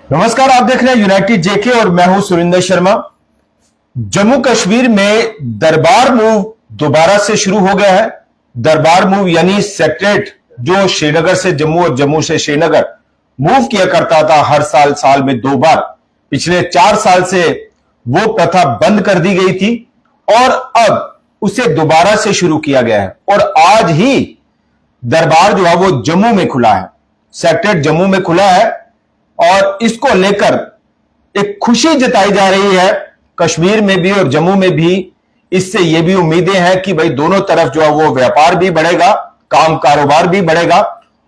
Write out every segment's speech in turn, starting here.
नमस्कार, आप देख रहे हैं यूनाइटेड जेके और मैं हूं सुरिंदर शर्मा। जम्मू कश्मीर में दरबार मूव दोबारा से शुरू हो गया है। दरबार मूव यानी सेक्रेट जो श्रीनगर से जम्मू और जम्मू से श्रीनगर मूव किया करता था हर साल में 2 बार, पिछले 4 साल से वो प्रथा बंद कर दी गई थी और अब उसे दोबारा से शुरू किया गया है। और आज ही दरबार जो है वो जम्मू में खुला है, सेक्रेट जम्मू में खुला है और इसको लेकर एक खुशी जताई जा रही है कश्मीर में भी और जम्मू में भी। इससे यह भी उम्मीदें हैं कि भाई दोनों तरफ जो है वो व्यापार भी बढ़ेगा, काम कारोबार भी बढ़ेगा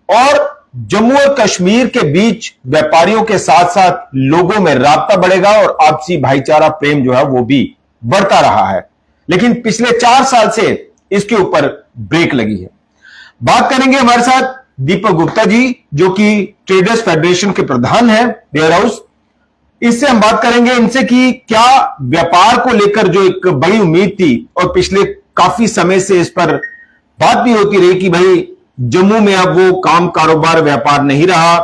और जम्मू और कश्मीर के बीच व्यापारियों के साथ साथ लोगों में राब्ता बढ़ेगा और आपसी भाईचारा प्रेम जो है वो भी बढ़ता रहा है। लेकिन पिछले 4 साल से इसके ऊपर ब्रेक लगी है। बात करेंगे हमारे साथ दीपक गुप्ता जी, जो कि ट्रेडर्स फेडरेशन के प्रधान हैं वेयर हाउस। इससे हम बात करेंगे इनसे कि क्या व्यापार को लेकर जो एक बड़ी उम्मीद थी और पिछले काफी समय से इस पर बात भी होती रही कि भाई जम्मू में अब वो काम कारोबार व्यापार नहीं रहा,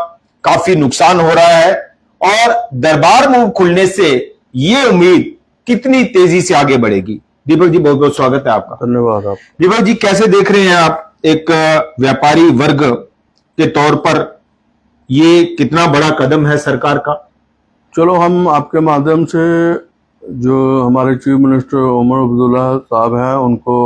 काफी नुकसान हो रहा है और दरबार मूव खुलने से ये उम्मीद कितनी तेजी से आगे बढ़ेगी। दीपक जी, बहुत बहुत स्वागत है आपका। धन्यवाद। आप दीपक जी, कैसे देख रहे हैं आप एक व्यापारी वर्ग के तौर पर ये कितना बड़ा कदम है सरकार का? चलो, हम आपके माध्यम से जो हमारे चीफ मिनिस्टर उमर अब्दुल्ला साहब हैं उनको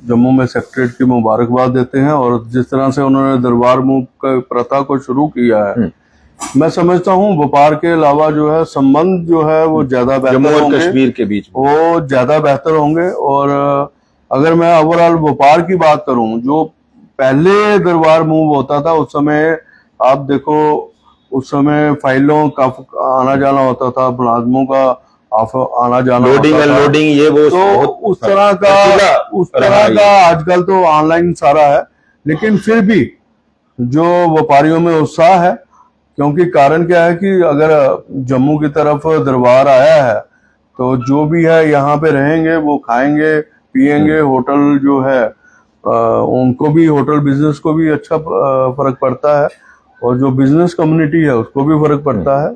जम्मू में सेक्रेटरीट की मुबारकबाद देते हैं और जिस तरह से उन्होंने दरबार मूव का प्रथा को शुरू किया है, मैं समझता हूँ व्यापार के अलावा जो है संबंध जो है वो ज्यादा बेहतर जम्मू और होंगे, कश्मीर के बीच वो ज्यादा बेहतर होंगे। और अगर मैं ओवरऑल व्यापार की बात करूं, जो पहले दरबार मूव होता था उस समय आप देखो, उस समय फाइलों का आना जाना होता था, मुलाजमों का आना जाना लोडिंग अनलोडिंग ये वो तो उस तरह का आजकल तो ऑनलाइन सारा है। लेकिन फिर भी जो व्यापारियों में उत्साह है, क्योंकि कारण क्या है कि अगर जम्मू की तरफ दरबार आया है तो जो भी है यहाँ पे रहेंगे, वो खाएंगे पिएंगे, होटल जो है उनको भी, होटल बिजनेस को भी अच्छा फर्क पड़ता है और जो बिजनेस कम्युनिटी है उसको भी फर्क पड़ता है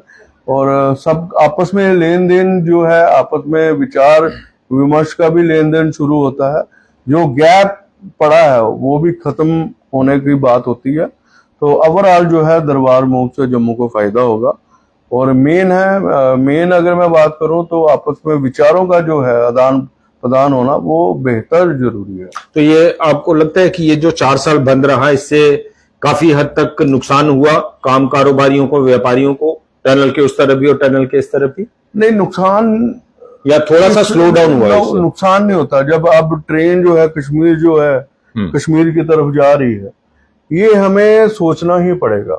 और सब आपस में लेन देन जो है, आपस में विचार विमर्श का भी लेन देन शुरू होता है। जो गैप पड़ा है वो भी खत्म होने की बात होती है। तो ओवरऑल जो है दरबार मूव से जम्मू को फायदा होगा और मेन अगर मैं बात करूं तो आपस में विचारों का जो है आदान प्रदान होना वो बेहतर जरूरी है। तो ये आपको लगता है कि ये जो 4 साल बंद रहा इससे काफी हद तक नुकसान हुआ काम कारोबारियों को, व्यापारियों को, टनल के उस तरफ भी और टनल के इस तरफ भी? नहीं, नुकसान या थोड़ा सा स्लो डाउन हुआ? नुकसान नहीं होता। जब अब ट्रेन जो है कश्मीर जो है कश्मीर की तरफ जा रही है, ये हमें सोचना ही पड़ेगा।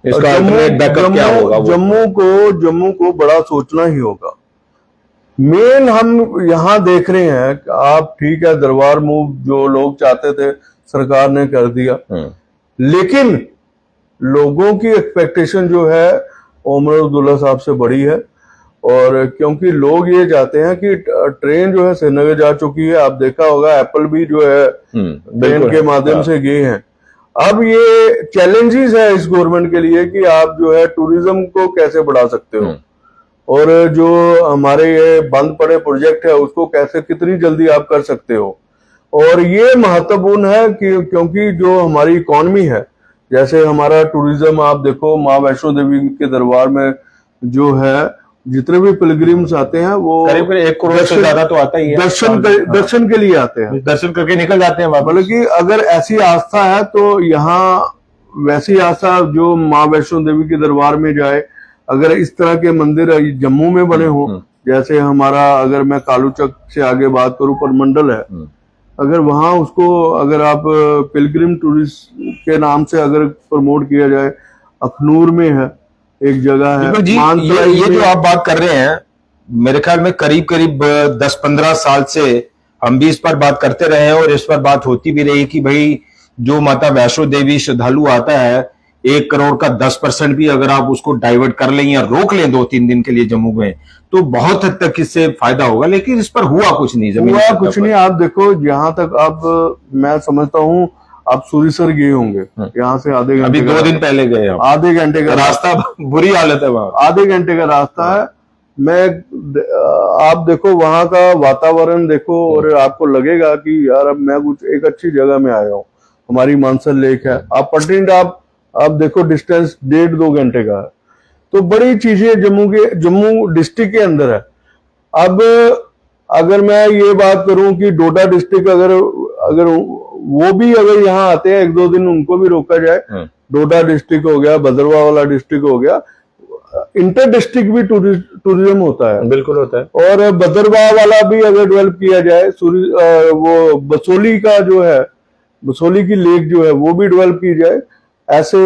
इसका अल्टरनेट बैकअप क्या होगा? जम्मू को बड़ा सोचना ही होगा। मेन हम यहाँ देख रहे हैं कि आप ठीक है, दरबार मूव जो लोग चाहते थे सरकार ने कर दिया, लेकिन लोगों की एक्सपेक्टेशन जो है उमर अब्दुल्ला साहब से बड़ी है और क्योंकि लोग ये चाहते हैं कि ट्रेन जो है श्रीनगर जा चुकी है। आप देखा होगा एप्पल भी जो है ट्रेन के माध्यम से गए हैं। अब ये चैलेंजेस है इस गवर्नमेंट के लिए कि आप जो है टूरिज्म को कैसे बढ़ा सकते हो और जो हमारे ये बंद पड़े प्रोजेक्ट है उसको कैसे, कितनी जल्दी आप कर सकते हो। और ये महत्वपूर्ण है कि क्योंकि जो हमारी इकोनॉमी है, जैसे हमारा टूरिज्म आप देखो, माँ वैष्णो देवी के दरबार में जो है जितने भी पिलग्रिम्स आते हैं वो करीब 1 करोड़ से ज्यादा तो आता ही है। दर्शन के लिए आते हैं, दर्शन करके निकल जाते हैं। मतलब कि अगर ऐसी आस्था है तो यहाँ वैसी आस्था जो माँ वैष्णो देवी के दरबार में जाए, अगर इस तरह के मंदिर जम्मू में बने हो, जैसे हमारा, अगर मैं कालूचक से आगे बात करूं परमंडल है, अगर वहां उसको अगर आप पिलग्रिम टूरिस्ट के नाम से अगर प्रमोट किया जाए, अखनूर में है एक जगह है, ये जो आप बात कर रहे हैं, मेरे ख्याल में करीब 10-15 साल से हम भी इस पर बात करते रहे हैं और इस पर बात होती भी रही कि भाई जो माता वैष्णो देवी श्रद्धालु आता है, 1 करोड़ का 10% भी अगर आप उसको डाइवर्ट कर लें या रोक लें 2-3 दिन के लिए जम्मू में, तो बहुत हद तक इससे फायदा होगा। लेकिन इस पर हुआ कुछ नहीं, हुआ कुछ नहीं। आप देखो, जहां तक अब मैं समझता हूं आप सूरीसर गए होंगे, यहाँ से आधे घंटे, अभी 2 दिन पहले गए हम। आधे घंटे का रास्ता बुरी हालत है वहां, आधे घंटे का रास्ता है। आप देखो वहां का वातावरण देखो और आपको लगेगा कि यार अब मैं कुछ एक अच्छी जगह में आया हूँ। हमारी मानसर लेक है, आप पटनी आप देखो डिस्टेंस 1.5-2 घंटे का है। तो बड़ी चीजें जम्मू डिस्ट्रिक्ट के अंदर है। अब अगर मैं ये बात करूं कि डोडा डिस्ट्रिक्ट अगर वो भी अगर यहाँ आते हैं 1-2 दिन, उनको भी रोका जाए। डोडा डिस्ट्रिक्ट हो गया, भद्रवाह वाला डिस्ट्रिक्ट हो गया, इंटर डिस्ट्रिक्ट भी टूरिज्म होता है, बिल्कुल होता है। और भद्रवाह वाला भी अगर डेवलप किया जाए, वो बसोली का जो है, बसोली की लेक जो है वो भी डेवलप की जाए। ऐसे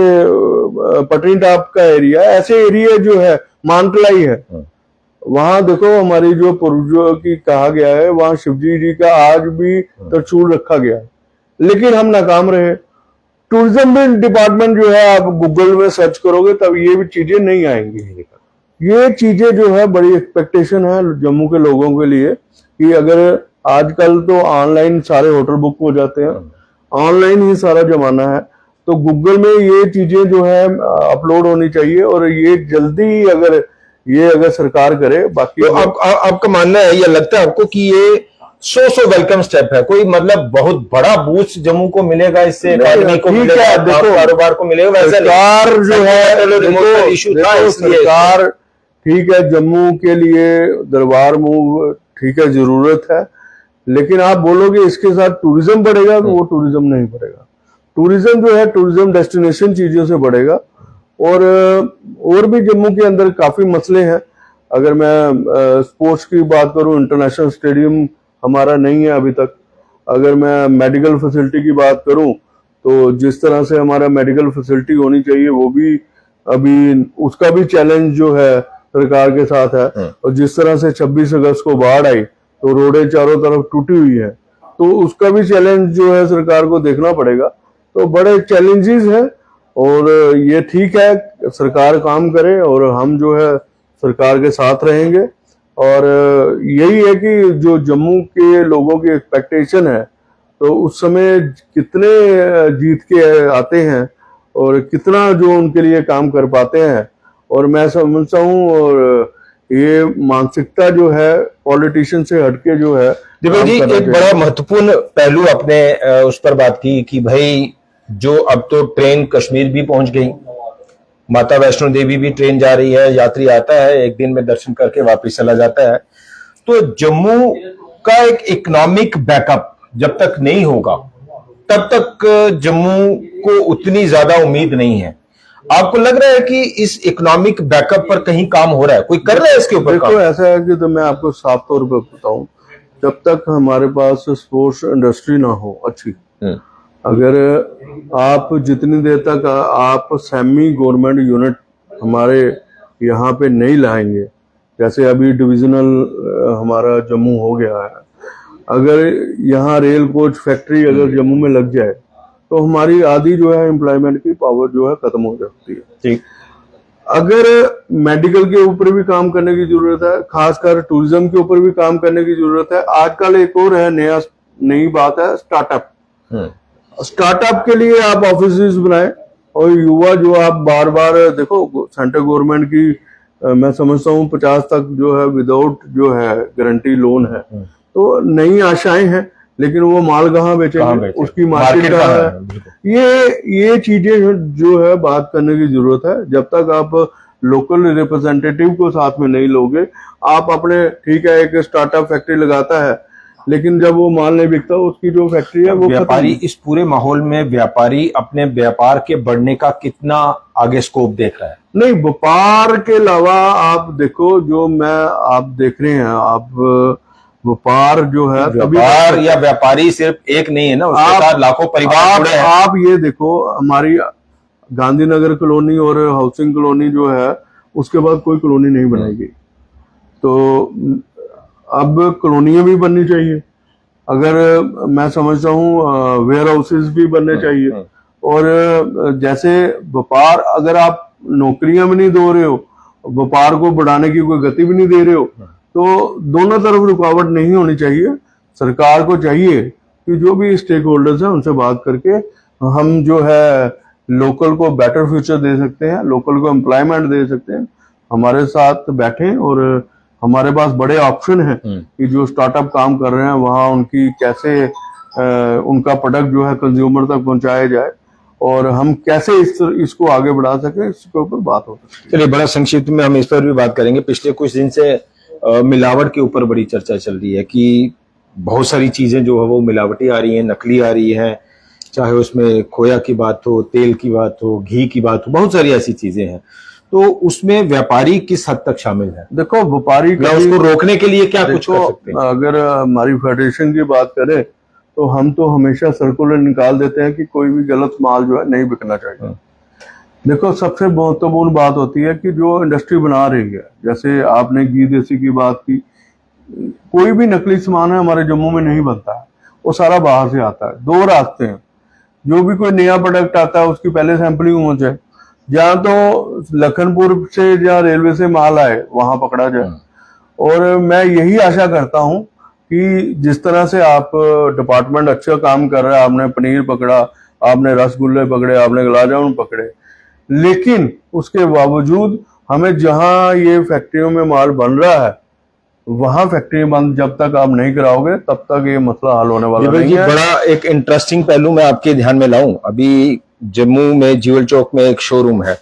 पटनी टॉप का एरिया, ऐसे एरिया जो है, मानतलाई है, वहां देखो हमारी जो पूर्वजों की कहा गया है, वहां शिवजी जी का आज भी त्रिशूल रखा गया है, लेकिन हम नाकाम रहे। टूरिज्म डिपार्टमेंट जो है, आप गूगल में सर्च करोगे तब ये भी चीजें नहीं आएंगी। ये चीजें जो है बड़ी एक्सपेक्टेशन है जम्मू के लोगों के लिए कि अगर आजकल तो ऑनलाइन सारे होटल बुक हो जाते हैं, ऑनलाइन ही सारा जमाना है, तो गूगल में ये चीजें जो है अपलोड होनी चाहिए, और ये जल्दी अगर सरकार करे। बाकी तो आपका मानना है, या लगता है आपको कि ये सो वेलकम स्टेप है? कोई मतलब बहुत बड़ा बूस्ट जम्मू को मिलेगा इससे, इकोनॉमी को मिलेगा, देखो कारोबार को मिलेगा? वैसा सरकार जो है, इशू था सरकार ठीक है, जम्मू के लिए दरबार मूव ठीक है, जरूरत है, लेकिन आप बोलोगे इसके साथ टूरिज्म बढ़ेगा, तो वो टूरिज्म नहीं बढ़ेगा। टूरिज्म जो है, टूरिज्म डेस्टिनेशन चीजों से बढ़ेगा। और भी जम्मू के अंदर काफी मसले हैं। अगर मैं स्पोर्ट्स की बात करूं, इंटरनेशनल स्टेडियम हमारा नहीं है अभी तक। अगर मैं मेडिकल फैसिलिटी की बात करूं, तो जिस तरह से हमारा मेडिकल फैसिलिटी होनी चाहिए, वो भी अभी उसका भी चैलेंज जो है सरकार के साथ है। और जिस तरह से 26 अगस्त को बाढ़ आई, तो रोडें चारों तरफ टूटी हुई है, तो उसका भी चैलेंज जो है सरकार को देखना पड़ेगा। तो बड़े चैलेंजेस हैं, और ये ठीक है सरकार काम करे, और हम जो है सरकार के साथ रहेंगे। और यही है कि जो जम्मू के लोगों की एक्सपेक्टेशन है, तो उस समय कितने जीत के आते हैं और कितना जो उनके लिए काम कर पाते हैं। और मैं समझता हूँ, और ये मानसिकता जो है पॉलिटिशियन से हटके जो है। दिव्या जी, एक बड़ा महत्वपूर्ण पहलू आपने उस पर बात की कि भाई जो अब तो ट्रेन कश्मीर भी पहुंच गई, माता वैष्णो देवी भी ट्रेन जा रही है, यात्री आता है, एक दिन में दर्शन करके वापस चला जाता है। तो जम्मू का एक इकोनॉमिक बैकअप जब तक नहीं होगा, तब तक जम्मू को उतनी ज्यादा उम्मीद नहीं है। आपको लग रहा है कि इस इकोनॉमिक बैकअप पर कहीं काम हो रहा है, कोई कर रहा है इसके ऊपर? देखो ऐसा है कि, तो मैं आपको साफ तौर पर बताऊं, जब तक हमारे पास स्पोर्ट्स इंडस्ट्री ना हो अच्छी, अगर आप जितनी देर तक आप सेमी गवर्नमेंट यूनिट हमारे यहाँ पे नहीं लाएंगे, जैसे अभी डिविजनल हमारा जम्मू हो गया है, अगर यहाँ रेल कोच फैक्ट्री अगर जम्मू में लग जाए, तो हमारी आधी जो है एम्प्लॉयमेंट की पावर जो है खत्म हो जाती है। ठीक, अगर मेडिकल के ऊपर भी काम करने की जरूरत है, खासकर टूरिज्म के ऊपर भी काम करने की जरूरत है। आजकल एक और है नई बात है स्टार्टअप। स्टार्टअप के लिए आप ऑफिस बनाए, और युवा जो आप बार बार देखो सेंट्रल गवर्नमेंट की मैं समझता हूँ 50 तक जो है विदाउट जो है गारंटी लोन है। तो नई आशाएं हैं, लेकिन वो माल कहाँ बेचेंगे, उसकी मार्केट कहाँ है। ये चीजें जो है बात करने की जरूरत है। जब तक आप लोकल रिप्रेजेंटेटिव को साथ में नहीं लोगे, आप अपने ठीक है एक स्टार्टअप फैक्ट्री लगाता है, लेकिन जब वो माल नहीं बिकता, उसकी जो फैक्ट्री है वो व्यापारी, इस पूरे माहौल में व्यापारी अपने व्यापार के बढ़ने का कितना आगे स्कोप देख रहा है? नहीं, व्यापार के अलावा आप देखो, जो आप देख रहे हैं, आप व्यापार जो है, व्यापार या व्यापारी सिर्फ एक नहीं है ना, उसके साथ लाखों परिवार जुड़े हैं। आप ये देखो, हमारी गांधीनगर कॉलोनी और हाउसिंग कॉलोनी जो है, उसके बाद कोई कॉलोनी नहीं बनाई गई। तो अब कॉलोनियां भी बननी चाहिए। अगर मैं समझता हूँ वेयर हाउसेज भी बनने चाहिए। और जैसे व्यापार, अगर आप नौकरियां भी नहीं दे रहे हो, व्यापार को बढ़ाने की कोई गति भी नहीं दे रहे हो, तो दोनों तरफ रुकावट नहीं होनी चाहिए। सरकार को चाहिए कि जो भी स्टेक होल्डर्स हैं उनसे बात करके हम जो है लोकल को बेटर फ्यूचर दे सकते हैं, लोकल को एम्प्लॉयमेंट दे सकते हैं। हमारे साथ बैठे और हमारे पास बड़े ऑप्शन हैं कि जो स्टार्टअप काम कर रहे हैं वहाँ उनकी कैसे उनका प्रोडक्ट जो है कंज्यूमर तक पहुंचाया जाए और हम कैसे इसको आगे बढ़ा सके, इसके ऊपर बात हो सकती है। चलिए, बड़ा संक्षिप्त में हम इस पर भी बात करेंगे। पिछले कुछ दिन से मिलावट के ऊपर बड़ी चर्चा चल रही है कि बहुत सारी चीजें जो है वो मिलावटी आ रही हैं, नकली आ रही हैं, चाहे उसमें खोया की बात हो, तेल की बात हो, घी की बात हो, बहुत सारी ऐसी चीजें हैं। तो उसमें व्यापारी किस हद तक शामिल है? देखो, व्यापारी या उसको रोकने के लिए क्या कुछ कर सकते हैं? अगर हमारी फेडरेशन की बात करें तो हम तो हमेशा सर्कुलर निकाल देते हैं कि कोई भी गलत माल जो है नहीं बिकना चाहिए। देखो, सबसे महत्वपूर्ण बात होती है कि जो इंडस्ट्री बना रही है, जैसे आपने घी देसी की बात की, कोई भी नकली सामान है हमारे जम्मू में नहीं बनता है, वो सारा बाहर से आता है। दो रास्ते हैं, जो भी कोई नया प्रोडक्ट आता है उसकी पहले सैंपलिंग होनी चाहिए, जहाँ तो लखनपुर से या रेलवे से माल आए वहां पकड़ा जाए। और मैं यही आशा करता हूं कि जिस तरह से आप डिपार्टमेंट अच्छा काम कर रहा है, आपने पनीर पकड़ा, आपने रसगुल्ले पकड़े, आपने गुलाब जामुन पकड़े, लेकिन उसके बावजूद हमें जहां ये फैक्ट्रियों में माल बन रहा है वहां फैक्ट्री बंद जब तक आप नहीं कराओगे तब तक ये मसला हल होने वाला नहीं है। बड़ा एक इंटरेस्टिंग पहलू मैं आपके ध्यान में लाऊं। अभी जम्मू में ज्वेल चौक में एक शोरूम है,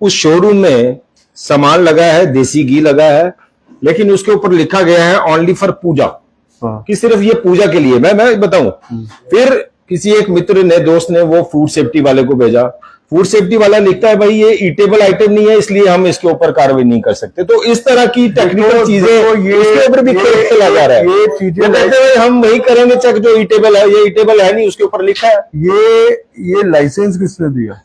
उस शोरूम में सामान लगा है, देसी घी लगा है, लेकिन उसके ऊपर लिखा गया है ओनली फॉर पूजा, कि सिर्फ ये पूजा के लिए। मैं बताऊं, फिर किसी एक मित्र ने, दोस्त ने वो फूड सेफ्टी वाले को भेजा। फूड सेफ्टी वाला लिखता है भाई ये ईटेबल आइटम नहीं है, इसलिए हम इसके ऊपर कार्रवाई नहीं कर सकते। तो इस तरह की टेक्निकल चीजें इसके ऊपर भी खेला जा रहा है। ये चीजें कहते हैं हम वही करेंगे चेक जो ईटेबल है, ये ईटेबल है नहीं, उसके ऊपर लिखा है। ये लाइसेंस किसने दिया?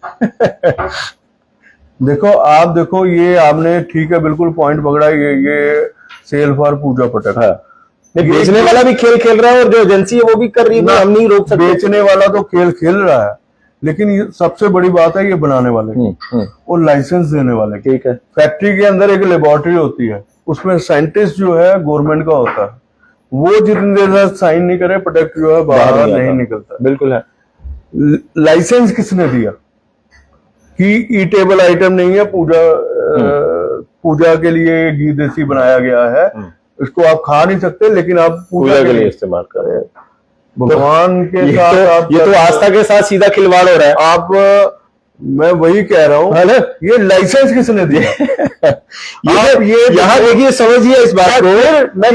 देखो, आप देखो, ये आपने ठीक है बिल्कुल पॉइंट पकड़ा, ये सेल फॉर पूजा प्रोडक्ट है। बेचने वाला भी खेल खेल रहा है और जो एजेंसी है वो भी कर रही है, हम नहीं रोक सकते। बेचने वाला तो खेल खेल रहा है, लेकिन ये सबसे बड़ी बात है ये बनाने वाले और लाइसेंस देने वाले। ठीक है, फैक्ट्री के अंदर एक लेबोरेटरी होती है, उसमें साइंटिस्ट जो है गवर्नमेंट का होता है, वो जितनी देर तक साइन नहीं करे प्रोडक्ट जो है बाहर नहीं निकलता। बिल्कुल है। लाइसेंस किसने दिया कि ईटेबल आइटम नहीं है, पूजा के लिए घी देसी बनाया गया है, इसको आप खा नहीं सकते, लेकिन आप पूजा के लिए इस्तेमाल करें। भगवान के साथ आप ये तो आस्था के साथ सीधा खिलवाड़ हो रहा है। आप मैं वही कह रहा हूँ, ये लाइसेंस किसने दिया? ये यहाँ देखिए, समझिए इस बात को। मैं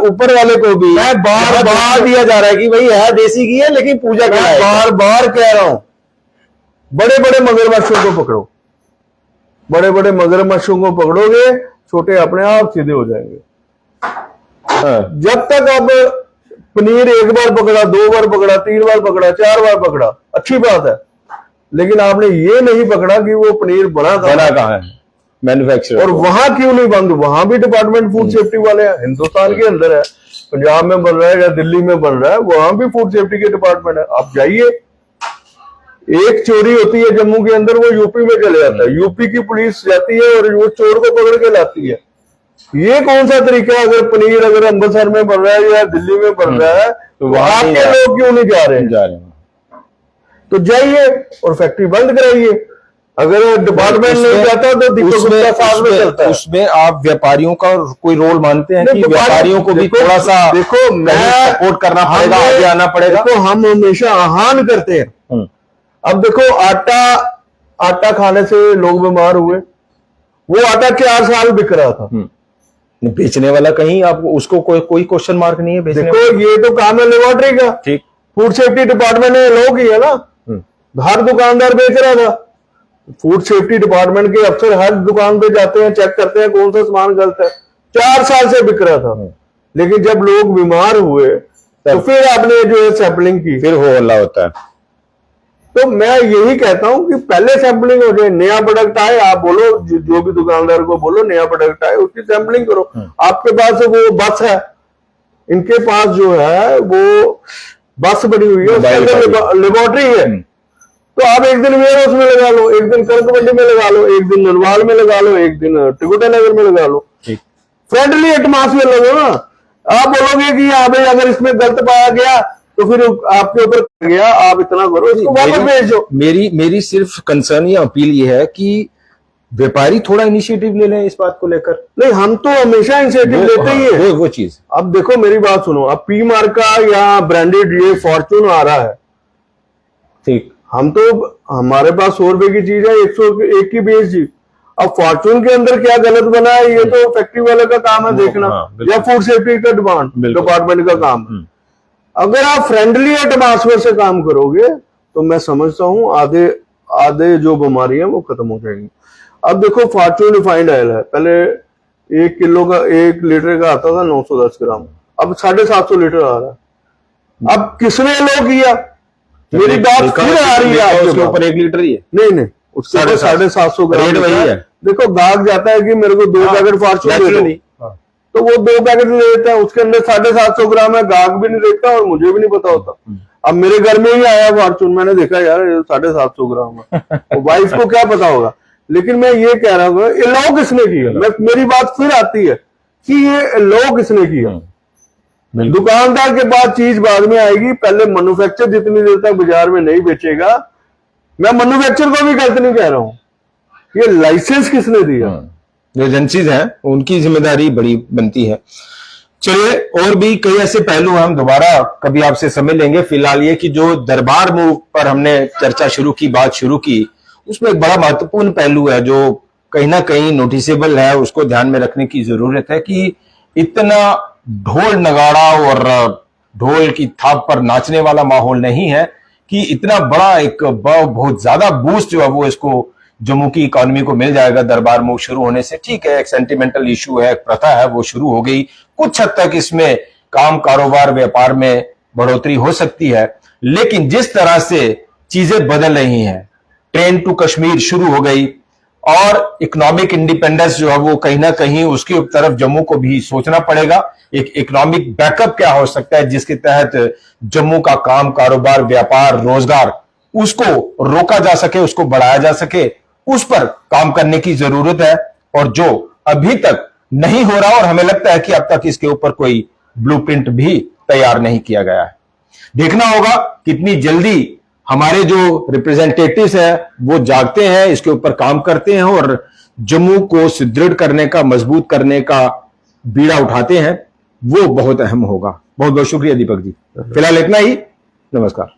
ऊपर वाले को भी बार बार दिया जा रहा है कि भाई है देसी घी है, लेकिन पूजा के लिए। बार बार कह रहा हूँ, बड़े बड़े मगरमच्छों को पकड़ो, बड़े बड़े मगरमच्छों को पकड़ोगे, छोटे अपने आप सीधे हो जाएंगे। जब तक आप पनीर एक बार पकड़ा, 2 बार पकड़ा, 3 बार पकड़ा, 4 बार पकड़ा, अच्छी बात है, लेकिन आपने ये नहीं पकड़ा कि वो पनीर बना कहाँ है, मैन्युफैक्चर, और वहां क्यों नहीं बंद। वहां भी डिपार्टमेंट फूड सेफ्टी वाले हैं, हिंदुस्तान के अंदर है, पंजाब में बन रहा है या दिल्ली में बन रहा है, वहां भी फूड सेफ्टी के डिपार्टमेंट है। आप जाइए, एक चोरी होती है जम्मू के अंदर, वो यूपी में चले जाता है, यूपी की पुलिस जाती है और वो चोर को पकड़ के लाती है। ये कौन सा तरीका है? अगर पनीर अगर अमृतसर में बन रहा है या दिल्ली में बन रहा है तो वहां के लोग क्यों नहीं जा रहे हैं? तो जाइए और फैक्ट्री बंद कराइए। अगर डिपार्टमेंट नहीं जाता तो उसमें आप व्यापारियों का कोई रोल मानते हैं कि व्यापारियों को भी थोड़ा सा देखो मैं सपोर्ट करना पड़ेगा, आगे आना पड़ेगा? देखो, हम हमेशा आह्वान करते हैं। अब देखो, आटा खाने से लोग बीमार हुए, वो आटा 4 साल बिक रहा था। बेचने वाला कहीं आप उसको कोई क्वेश्चन मार्क नहीं है। देखो, ये तो काम है लेबोरेटरी का। ठीक, फूड सेफ्टी डिपार्टमेंट ने लोग ही है ना, हर दुकानदार बेच रहा था। फूड सेफ्टी डिपार्टमेंट के अफसर हर दुकान पे जाते हैं, चेक करते हैं कौन सा सामान गलत है। 4 साल से बिक रहा था, लेकिन जब लोग बीमार हुए तो फिर आपने जो है सैंपलिंग की, फिर हो हल्ला होता है। तो मैं यही कहता हूं कि पहले सैंपलिंग हो जाए, नया प्रोडक्ट आए, आप बोलो जो भी दुकानदार को बोलो नया प्रोडक्ट आए उसकी सैंपलिंग करो। आपके पास वो बस है, इनके पास जो है वो बस बनी हुई है, उसके अंदर लेबोरेटरी है, तो आप एक दिन वेयर हाउस में लगा लो, एक दिन करकमंडी में लगा लो, एक दिन नरवाल में लगा लो, एक दिन टिकुटा नगर में लगा लो। फ्रेंडली एटमॉस्फेयर लगो ना। आप बोलोगे कि हाँ भाई अगर इसमें गलत पाया गया तो फिर आपके ऊपर गया, आप इतना करो, इसको वापस भेज दो। मेरी सिर्फ कंसर्न या अपील ये है कि व्यापारी थोड़ा इनिशिएटिव ले लें इस बात को लेकर। नहीं, हम तो हमेशा इनिशिएटिव लेते ही है। वो चीज। अब देखो मेरी बात सुनो, अब पी मार्क का या ब्रांडेड ये फॉर्चून आ रहा है, ठीक, हम तो हमारे पास 100 रुपए की चीज है 101 की बेच दी। अब फॉर्चून के अंदर क्या गलत बना है ये तो फैक्ट्री वाले का काम है देखना, या फूड सेफ्टी का डिपार्टमेंट का काम है। अगर आप फ्रेंडली एटमॉस्फेयर से काम करोगे तो मैं समझता हूं आधे जो बीमारी है वो खत्म हो जाएंगी। अब देखो फॉर्चून रिफाइंड ऑयल है, पहले 1 लीटर का आता था 910 ग्राम, अब 750 लीटर आ रहा है। अब किसने लो किया? मेरी बात फिर आ रही है, उसके ऊपर 1 लीटर ही है। नहीं, उसके ऊपर 750 ग्राम रेट वही है। देखो गाहक जाता है कि मेरे को 2 पैकेट फॉर्चून दे दो, तो वो 2 पैकेट ले लेता है, उसके अंदर 750 ग्राम है, गाहक भी नहीं देखता और मुझे भी नहीं पता होता। अब मेरे घर में ही आया फॉर्चून, मैंने देखा यार 750 ग्राम है, तो वाइफ को क्या पता होगा। लेकिन मैं ये कह रहा हूँ ये लॉ किसने किया? मेरी बात फिर आती है कि ये लॉ किसने किया? दुकानदार के पास चीज बाद में आएगी, पहले मैन्युफैक्चर जितनी देर तक बाजार में नहीं बेचेगा, मैं मैन्युफैक्चर को भी गलत नहीं कह रहा हूं, ये लाइसेंस किसने दिया? जो एजेंसीज हैं उनकी जिम्मेदारी बड़ी बनती है। चलिए, और भी कई ऐसे पहलू हम दोबारा कभी आपसे समय लेंगे। फिलहाल ये कि जो दरबार मूव पर हमने चर्चा शुरू की, बात शुरू की, उसमें एक बड़ा महत्वपूर्ण पहलू है जो कहीं ना कहीं नोटिसेबल है, उसको ध्यान में रखने की जरूरत है कि इतना ढोल नगाड़ा और ढोल की थाप पर नाचने वाला माहौल नहीं है कि इतना बड़ा एक बहुत ज्यादा बूस्ट जो है वो इसको जम्मू की इकोनॉमी को मिल जाएगा दरबार मूव शुरू होने से। ठीक है, एक सेंटिमेंटल इशू है, एक प्रथा है, वो शुरू हो गई, कुछ हद तक इसमें काम कारोबार व्यापार में बढ़ोतरी हो सकती है, लेकिन जिस तरह से चीजें बदल रही हैं, ट्रेन टू कश्मीर शुरू हो गई और इकोनॉमिक इंडिपेंडेंस जो है वो कहीं ना कहीं उसकी तरफ जम्मू को भी सोचना पड़ेगा। एक इकोनॉमिक बैकअप क्या हो सकता है जिसके तहत जम्मू का काम कारोबार व्यापार रोजगार उसको रोका जा सके, उसको बढ़ाया जा सके, उस पर काम करने की जरूरत है, और जो अभी तक नहीं हो रहा और हमें लगता है कि अब तक इसके ऊपर कोई ब्लूप्रिंट भी तैयार नहीं किया गया है। देखना होगा कितनी जल्दी हमारे जो रिप्रेजेंटेटिव्स हैं वो जागते हैं, इसके ऊपर काम करते हैं और जम्मू को सुदृढ़ करने का, मजबूत करने का बीड़ा उठाते हैं। वो बहुत अहम होगा। बहुत बहुत शुक्रिया दीपक जी। फिलहाल इतना ही, नमस्कार।